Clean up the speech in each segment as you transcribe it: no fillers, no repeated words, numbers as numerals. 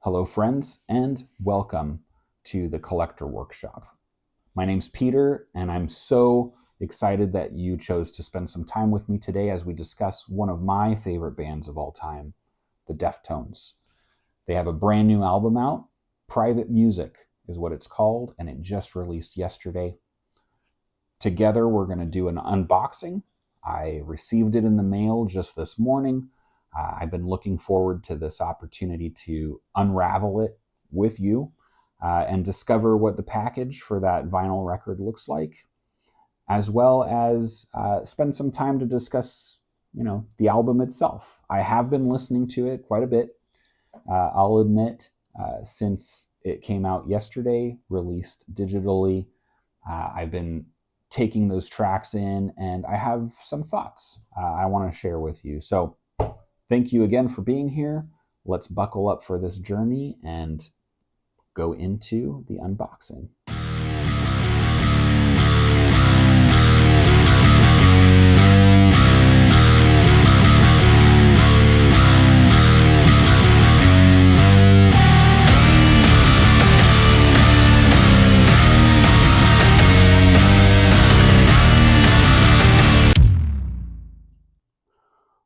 Hello, friends, and welcome to the Collector Workshop. My name's Peter, and I'm so excited that you chose to spend some time with me today as we discuss one of my favorite bands of all time, the Deftones. They have a brand new album out. Private Music is what it's called, and it just released yesterday. Together, we're going to do an unboxing. I received it in the mail just this morning. I've been looking forward to this opportunity to unravel it with you and discover what the package for that vinyl record looks like, as well as spend some time to discuss, the album itself. I have been listening to it quite a bit. I'll admit, since it came out yesterday, released digitally, I've been taking those tracks in, and I have some thoughts I want to share with you. So thank you again for being here. Let's buckle up for this journey and go into the unboxing.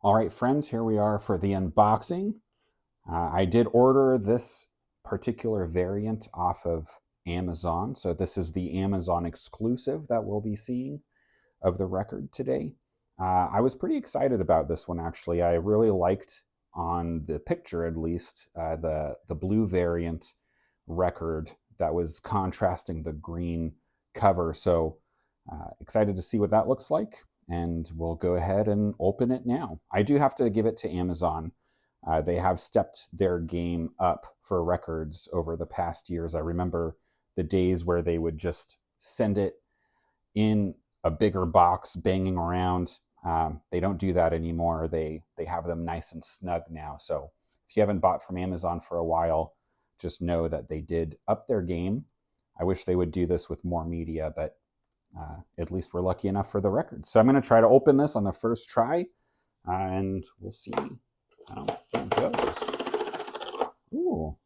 All right, friends, here we are for the unboxing. I did order this particular variant off of Amazon. So this is the Amazon exclusive that we'll be seeing of the record today. I was pretty excited about this one, actually. I really liked, on the picture at least, the blue variant record that was contrasting the green cover. So excited to see what that looks like. And we'll go ahead and open it now. I do have to give it to Amazon. They have stepped their game up for records over the past years. I remember the days where they would just send it in a bigger box banging around. They don't do that anymore. They have them nice and snug now. So if you haven't bought from Amazon for a while, just know that they did up their game. I wish they would do this with more media, but at least we're lucky enough for the record. So I'm going to try to open this on the first try, and we'll see how it goes. Ooh,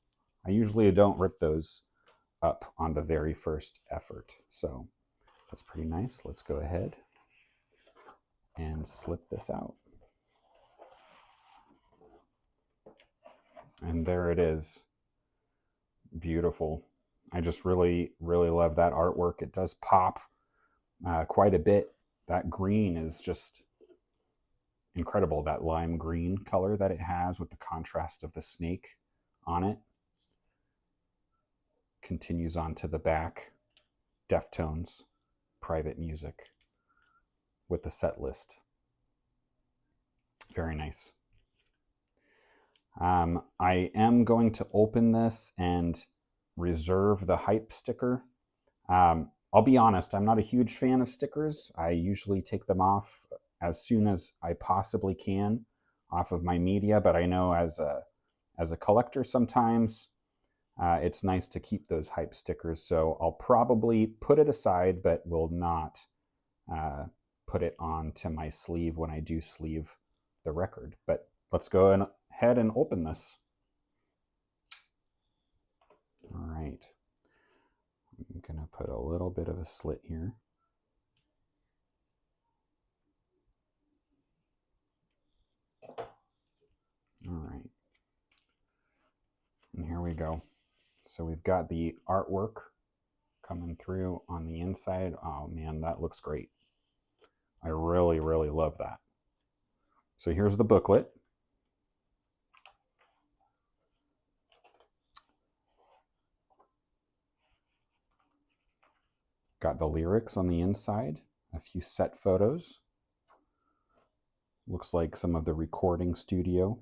I usually don't rip those up on the very first effort, so that's pretty nice. Let's go ahead and slip this out. And there it is. Beautiful. I just really, really love that artwork. It does pop quite a bit. That green is just incredible. That lime green color that it has with the contrast of the snake on it. Continues on to the back. Deftones, Private Music, with the set list. Very nice. I am going to open this and reserve the hype sticker. I'll be honest, I'm not a huge fan of stickers. I usually take them off as soon as I possibly can off of my media, but I know as a collector sometimes it's nice to keep those hype stickers. So I'll probably put it aside, but will not put it onto my sleeve when I do sleeve the record. But let's go ahead and open this. All right. I'm going to put a little bit of a slit here. All right. And here we go. So we've got the artwork coming through on the inside. Oh man, that looks great. I really, really love that. So here's the booklet. Got the lyrics on the inside, a few set photos. Looks like some of the recording studio.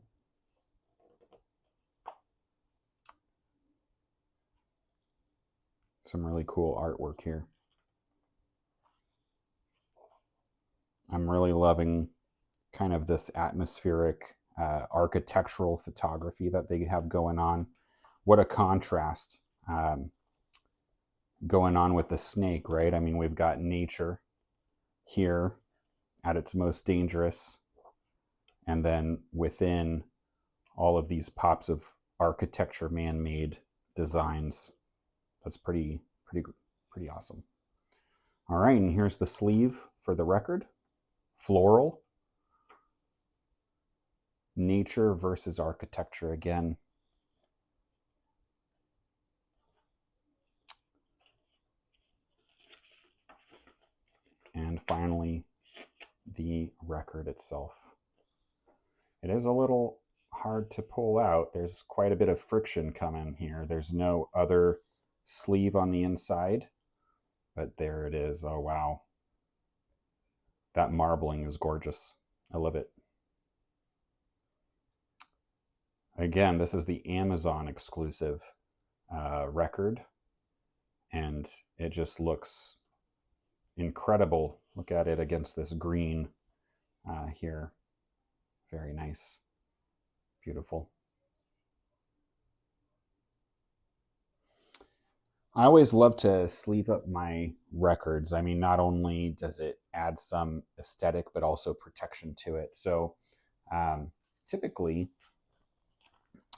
Some really cool artwork here. I'm really loving kind of this atmospheric architectural photography that they have going on. What a contrast going on with the snake, right? I mean, we've got nature here at its most dangerous, and then within all of these pops of architecture, man-made designs. That's pretty awesome. All right, and here's the sleeve for the record. Floral. Nature versus architecture again. And finally, the record itself. It is a little hard to pull out. There's quite a bit of friction coming here. There's no other sleeve on the inside, but there it is. Oh, wow. That marbling is gorgeous. I love it. Again, this is the Amazon exclusive record, and it just looks incredible. Look at it against this green here. Very nice. Beautiful. I always love to sleeve up my records. I mean, not only does it add some aesthetic, but also protection to it. So typically,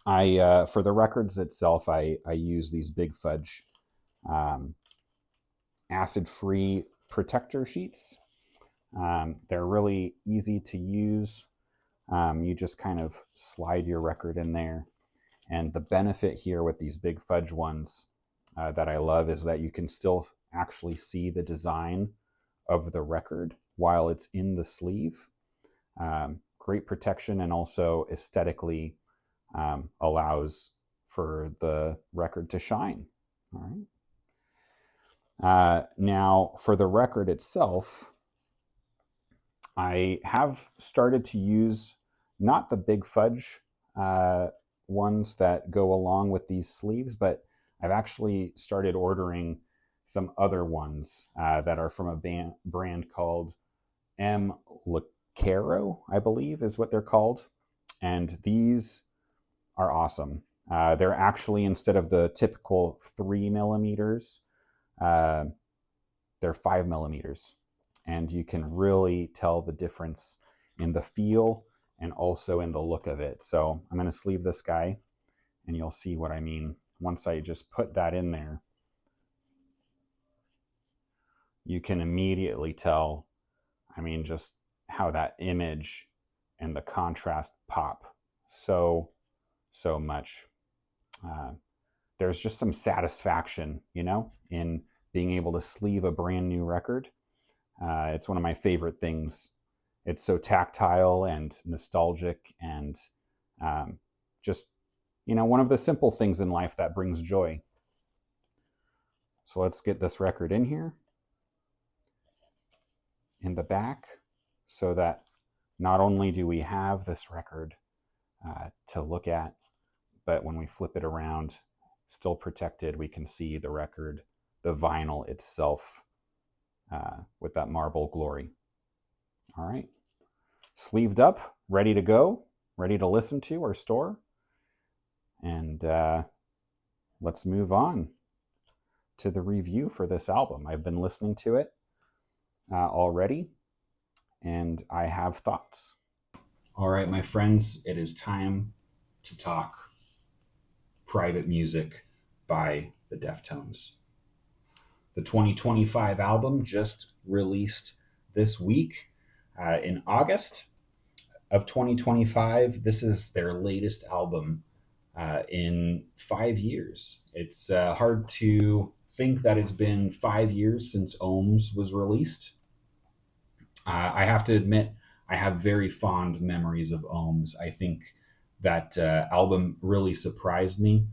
for the records itself, I use these Big Fudge acid-free protector sheets. They're really easy to use. You just kind of slide your record in there. And the benefit here with these Big Fudge ones that I love is that you can still actually see the design of the record while it's in the sleeve. Great protection, and also aesthetically allows for the record to shine. All right. Now, for the record itself, I have started to use not the Big Fudge ones that go along with these sleeves, but I've actually started ordering some other ones that are from a brand called M. Lucero, I believe is what they're called. And these are awesome. They're actually, instead of the typical 3 millimeters, they're 5 millimeters. And you can really tell the difference in the feel and also in the look of it. So I'm going to sleeve this guy, and you'll see what I mean. Once I just put that in there, you can immediately tell, I mean, just how that image and the contrast pop so much. There's just some satisfaction, in being able to sleeve a brand new record. It's one of my favorite things. It's so tactile and nostalgic, and just, one of the simple things in life that brings joy. So let's get this record in here, in the back, so that not only do we have this record to look at, but when we flip it around, still protected, we can see the record, the vinyl itself, with that marble glory. All right. Sleeved up, ready to go, ready to listen to or store. And let's move on to the review for this album. I've been listening to it already, and I have thoughts. All right, my friends, it is time to talk Private Music by the Deftones. The 2025 album just released this week in August of 2025. This is their latest album in 5 years. It's hard to think that it's been 5 years since Ohms was released. I have to admit, I have very fond memories of Ohms. I think that album really surprised me,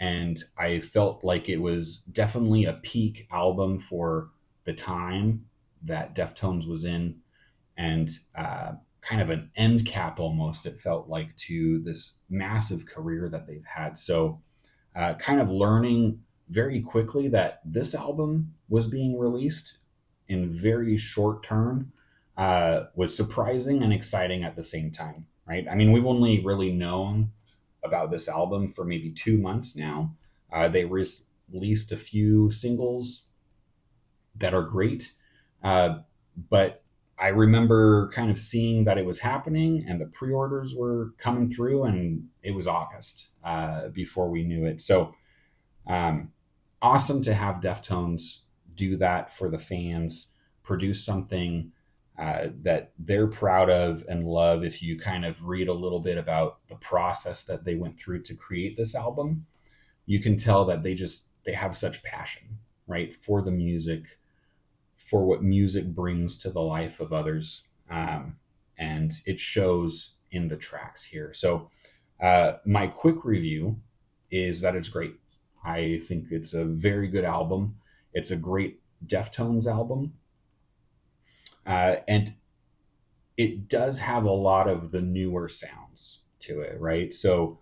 and I felt like it was definitely a peak album for the time that Deftones was in, and kind of an end cap almost, it felt like, to this massive career that they've had. So kind of learning very quickly that this album was being released in very short term was surprising and exciting at the same time, right? I mean, we've only really known about this album for maybe 2 months now. They released a few singles that are great, but I remember kind of seeing that it was happening and the pre-orders were coming through, and it was August. before we knew it. So awesome to have Deftones do that for the fans, produce something that they're proud of and love. If you kind of read a little bit about the process that they went through to create this album, you can tell that they have such passion, right, for the music, for what music brings to the life of others. And it shows in the tracks here. So my quick review is that it's great. I think it's a very good album. It's a great Deftones album. And it does have a lot of the newer sounds to it, right? So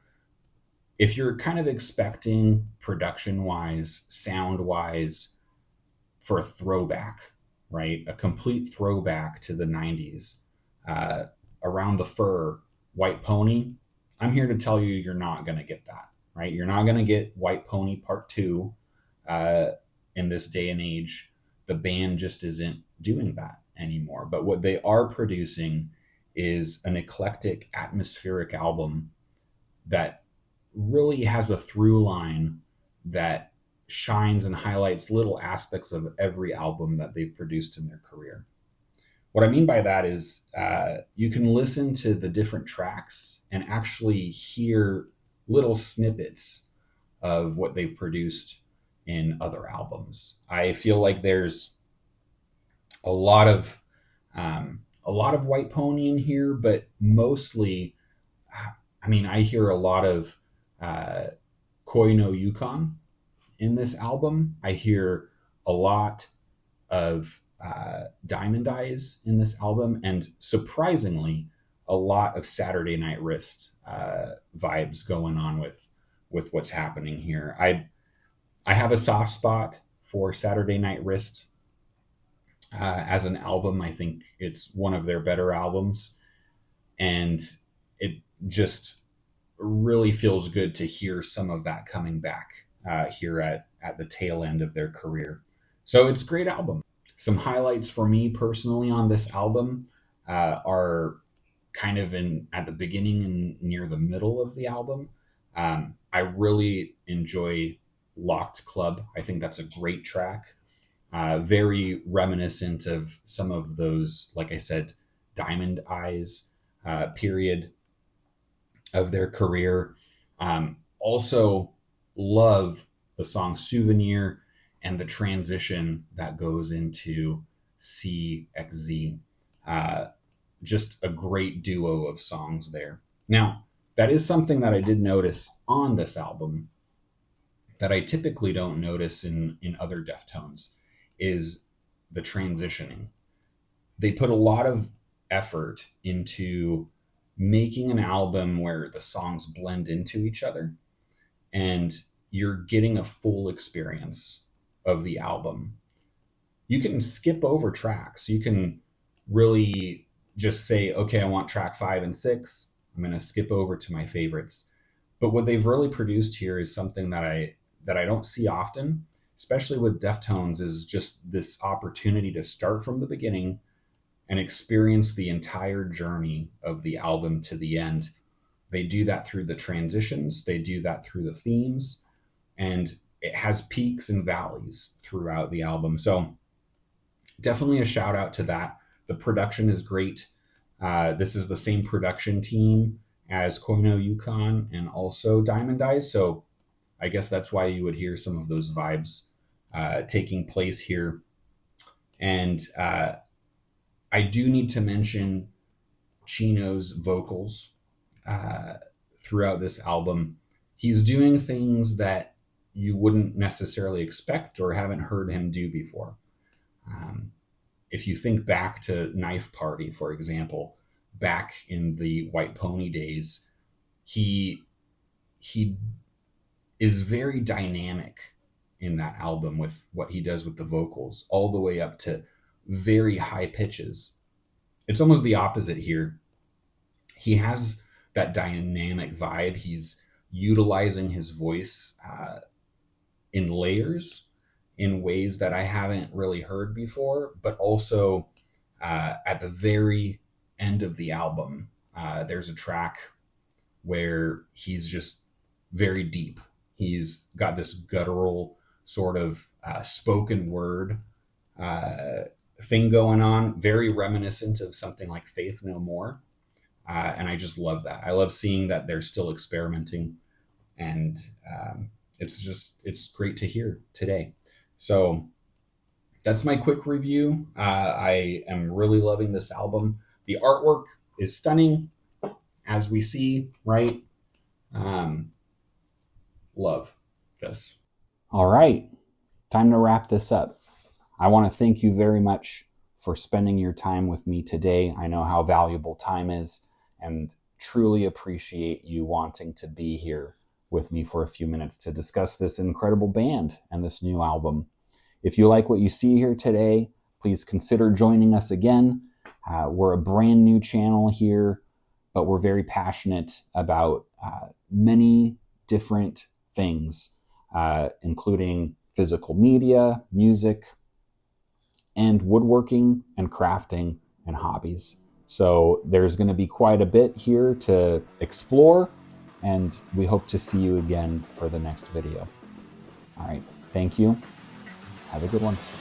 if you're kind of expecting production-wise, sound-wise, for a throwback, right? A complete throwback to the 90s, Around the Fur, White Pony, I'm here to tell you you're not going to get that, right? You're not going to get White Pony Part 2 in this day and age. The band just isn't doing that anymore. But what they are producing is an eclectic, atmospheric album that really has a through line that shines and highlights little aspects of every album that they've produced in their career. What I mean by that is you can listen to the different tracks and actually hear little snippets of what they've produced in other albums. I feel like there's a lot of White Pony in here, but mostly, I hear a lot of Koi no Yukon in this album. I hear a lot of Diamond Eyes in this album, and surprisingly, a lot of Saturday Night Wrist vibes going on with what's happening here. I have a soft spot for Saturday Night Wrist as an album. I think it's one of their better albums, and it just really feels good to hear some of that coming back here at the tail end of their career. So it's a great album. Some highlights for me personally on this album are kind of at the beginning and near the middle of the album. I really enjoy Locked Club. I think that's a great track. Very reminiscent of some of those, like I said, Diamond Eyes period of their career. Also love the song Souvenir and the transition that goes into CXZ. Just a great duo of songs there. Now, that is something that I did notice on this album that I typically don't notice in other Deftones, is the transitioning. They put a lot of effort into making an album where the songs blend into each other and you're getting a full experience of the album. You can skip over tracks. You can really just say, okay, I want track 5 and 6. I'm going to skip over to my favorites. But what they've really produced here is something that I don't see often, especially with Deftones, is just this opportunity to start from the beginning and experience the entire journey of the album to the end. They do that through the transitions. They do that through the themes, and it has peaks and valleys throughout the album. So definitely a shout out to that. The production is great. This is the same production team as Koi no Yukon and also Diamond Eyes. So I guess that's why you would hear some of those vibes taking place here. And I do need to mention Chino's vocals throughout this album. He's doing things that you wouldn't necessarily expect or haven't heard him do before. If you think back to Knife Party, for example, back in the White Pony days, he is very dynamic in that album with what he does with the vocals, all the way up to very high pitches. It's almost the opposite here. He has that dynamic vibe. He's utilizing his voice in layers in ways that I haven't really heard before, but also at the very end of the album, there's a track where he's just very deep. He's got this guttural sort of spoken word thing going on, very reminiscent of something like Faith No More. And I just love that. I love seeing that they're still experimenting, and it's great to hear today. So that's my quick review. I am really loving this album. The artwork is stunning, as we see, right? Love this. All right, time to wrap this up. I want to thank you very much for spending your time with me today. I know how valuable time is, and truly appreciate you wanting to be here with me for a few minutes to discuss this incredible band and this new album. If you like what you see here today, please consider joining us again. We're a brand new channel here, but we're very passionate about many different things, including physical media, music, and woodworking and crafting and hobbies. So there's going to be quite a bit here to explore, and we hope to see you again for the next video. All right, thank you. Have a good one.